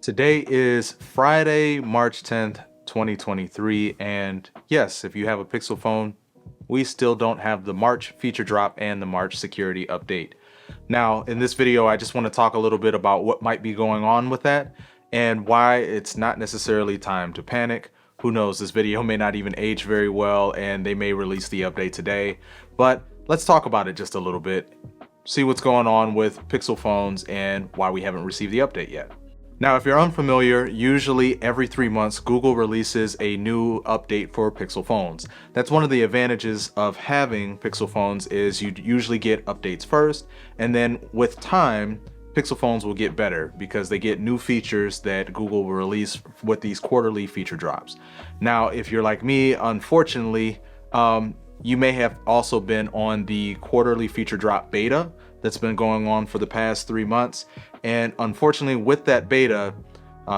Today is Friday, March 10th, 2023, and yes, if you have a Pixel phone, we still don't have the March feature drop and the March security update. Now, in this video, I just want to talk a little bit about what might be going on with that and why it's not necessarily time to panic. Who knows, this video may not even age very well and they may release the update today, but let's talk about it just a little bit, see what's going on with Pixel phones and why we haven't received the update yet. Now, if you're unfamiliar, usually every 3 months, Google releases a new update for Pixel phones. That's one of the advantages of having Pixel phones is you usually get updates first, and then with time, Pixel phones will get better because they get new features that Google will release with these quarterly feature drops. Now, if you're like me, unfortunately, you may have also been on the quarterly feature drop beta that's been going on for the past 3 months. And unfortunately, with that beta,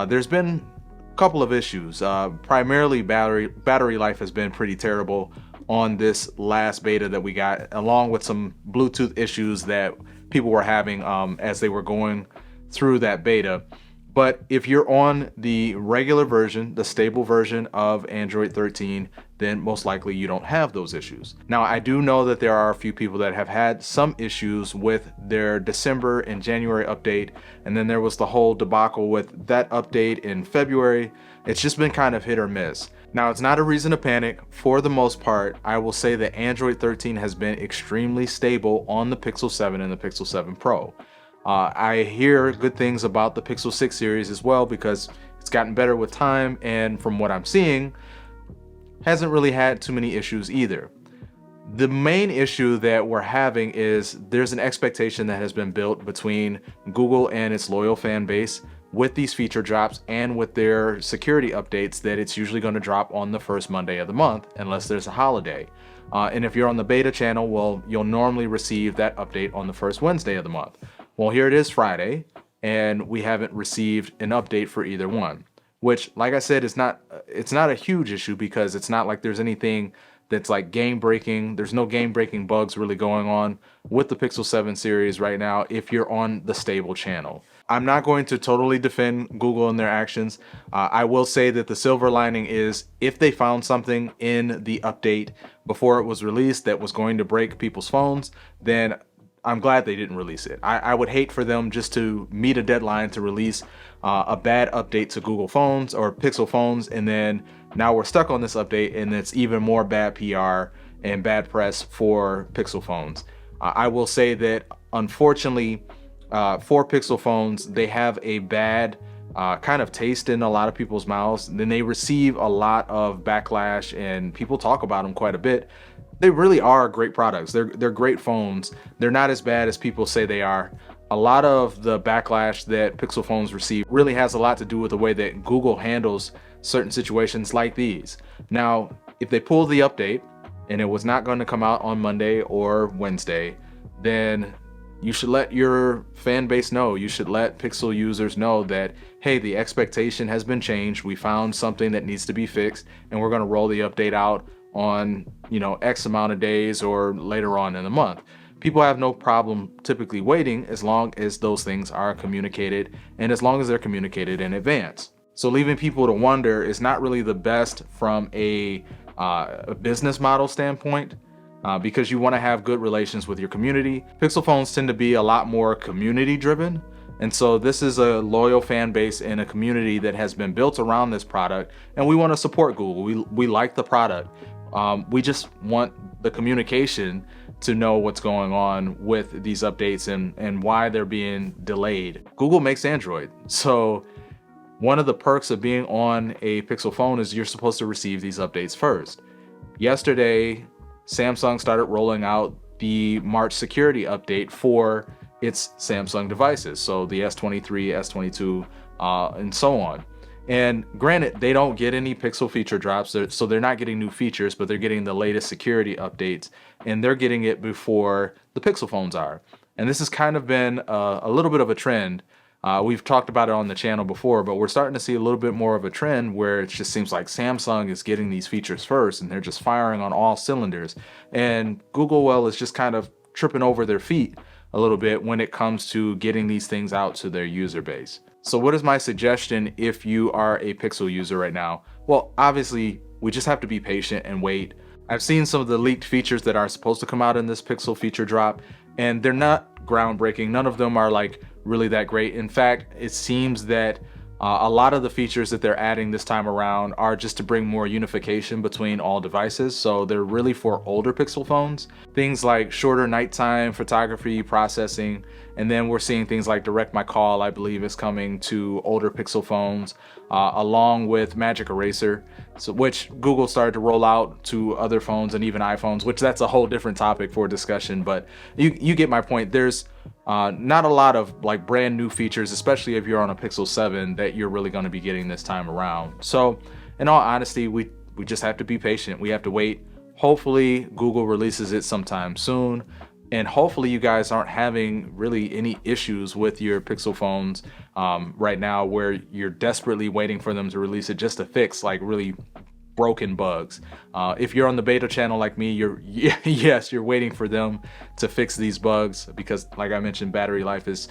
there's been a couple of issues. Primarily, battery life has been pretty terrible on this last beta that we got, along with some Bluetooth issues that people were having as they were going through that beta. But if you're on the regular version, the stable version of Android 13, then most likely you don't have those issues. Now, I do know that there are a few people that have had some issues with their December and January update, and then there was the whole debacle with that update in February. It's just been kind of hit or miss. Now, it's not a reason to panic. For the most part, I will say that Android 13 has been extremely stable on the Pixel 7 and the Pixel 7 Pro. I hear good things about the Pixel 6 series as well because it's gotten better with time, and from what I'm seeing, hasn't really had too many issues either. The main issue that we're having is there's an expectation that has been built between Google and its loyal fan base with these feature drops and with their security updates that it's usually going to drop on the first Monday of the month unless there's a holiday. And if you're on the beta channel, well, you'll normally receive that update on the first Wednesday of the month. Well, here it is Friday, and we haven't received an update for either one, which, like I said, it's not a huge issue because it's not like there's anything that's like game breaking. There's no game breaking bugs really going on with the Pixel 7 series right now if you're on the stable channel. I'm not going to totally defend Google and their actions. I will say that the silver lining is if they found something in the update before it was released that was going to break people's phones, then I'm glad they didn't release it. I would hate for them just to meet a deadline to release a bad update to Google phones or Pixel phones, and then now we're stuck on this update and it's even more bad PR and bad press for Pixel phones. I will say that unfortunately for Pixel phones, they have a bad kind of taste in a lot of people's mouths. Then they receive a lot of backlash and people talk about them quite a bit. They really are great products. They're great phones. They're not as bad as people say they are. A lot of the backlash that Pixel phones receive really has a lot to do with the way that Google handles certain situations like these. Now, if they pull the update and it was not going to come out on Monday or Wednesday, then you should let your fan base know. You should let Pixel users know that, hey, the expectation has been changed. We found something that needs to be fixed, and we're going to roll the update out on, X amount of days or later on in the month. People have no problem typically waiting as long as those things are communicated and as long as they're communicated in advance. So leaving people to wonder is not really the best from a business model standpoint. Because you want to have good relations with your community. Pixel phones tend to be a lot more community driven. And so this is a loyal fan base and a community that has been built around this product. And we want to support Google. We like the product. We just want the communication to know what's going on with these updates and why they're being delayed. Google makes Android. So one of the perks of being on a Pixel phone is you're supposed to receive these updates first. Yesterday, Samsung started rolling out the March security update for its Samsung devices. So the S23, S22, and so on. And granted, they don't get any Pixel feature drops, so they're not getting new features, but they're getting the latest security updates, and they're getting it before the Pixel phones are. And this has kind of been a little bit of a trend. We've talked about it on the channel before, but we're starting to see a little bit more of a trend where it just seems like Samsung is getting these features first and they're just firing on all cylinders. And Google, well, is just kind of tripping over their feet a little bit when it comes to getting these things out to their user base. So what is my suggestion if you are a Pixel user right now? Well, obviously, we just have to be patient and wait. I've seen some of the leaked features that are supposed to come out in this Pixel feature drop, and they're not groundbreaking. None of them are like really that great. In fact, it seems that a lot of the features that they're adding this time around are just to bring more unification between all devices. So they're really for older Pixel phones. Things like shorter nighttime photography processing. And then we're seeing things like Direct My Call, I believe, is coming to older Pixel phones, along with Magic Eraser, so which Google started to roll out to other phones and even iPhones, which that's a whole different topic for discussion. But you get my point. There's not a lot of like brand new features, especially if you're on a Pixel 7, that you're really going to be getting this time around. So in all honesty, we just have to be patient. We have to wait. Hopefully Google releases it sometime soon. And hopefully you guys aren't having really any issues with your Pixel phones right now, where you're desperately waiting for them to release it just to fix like really broken bugs. If you're on the beta channel like me, yes, you're waiting for them to fix these bugs, because like I mentioned, battery life is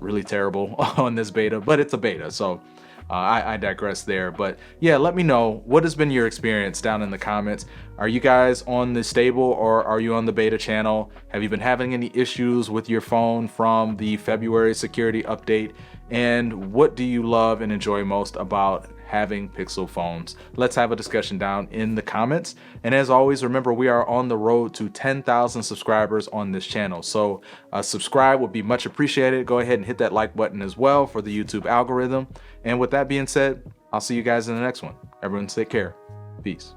really terrible on this beta, but it's a beta, so I digress there. But yeah, let me know what has been your experience down in the comments. Are you guys on the stable or are you on the beta channel? Have you been having any issues with your phone from the February security update? And what do you love and enjoy most about having Pixel phones? Let's have a discussion down in the comments. And as always, remember, we are on the road to 10,000 subscribers on this channel. So subscribe would be much appreciated. Go ahead and hit that like button as well for the YouTube algorithm. And with that being said, I'll see you guys in the next one. Everyone take care. Peace.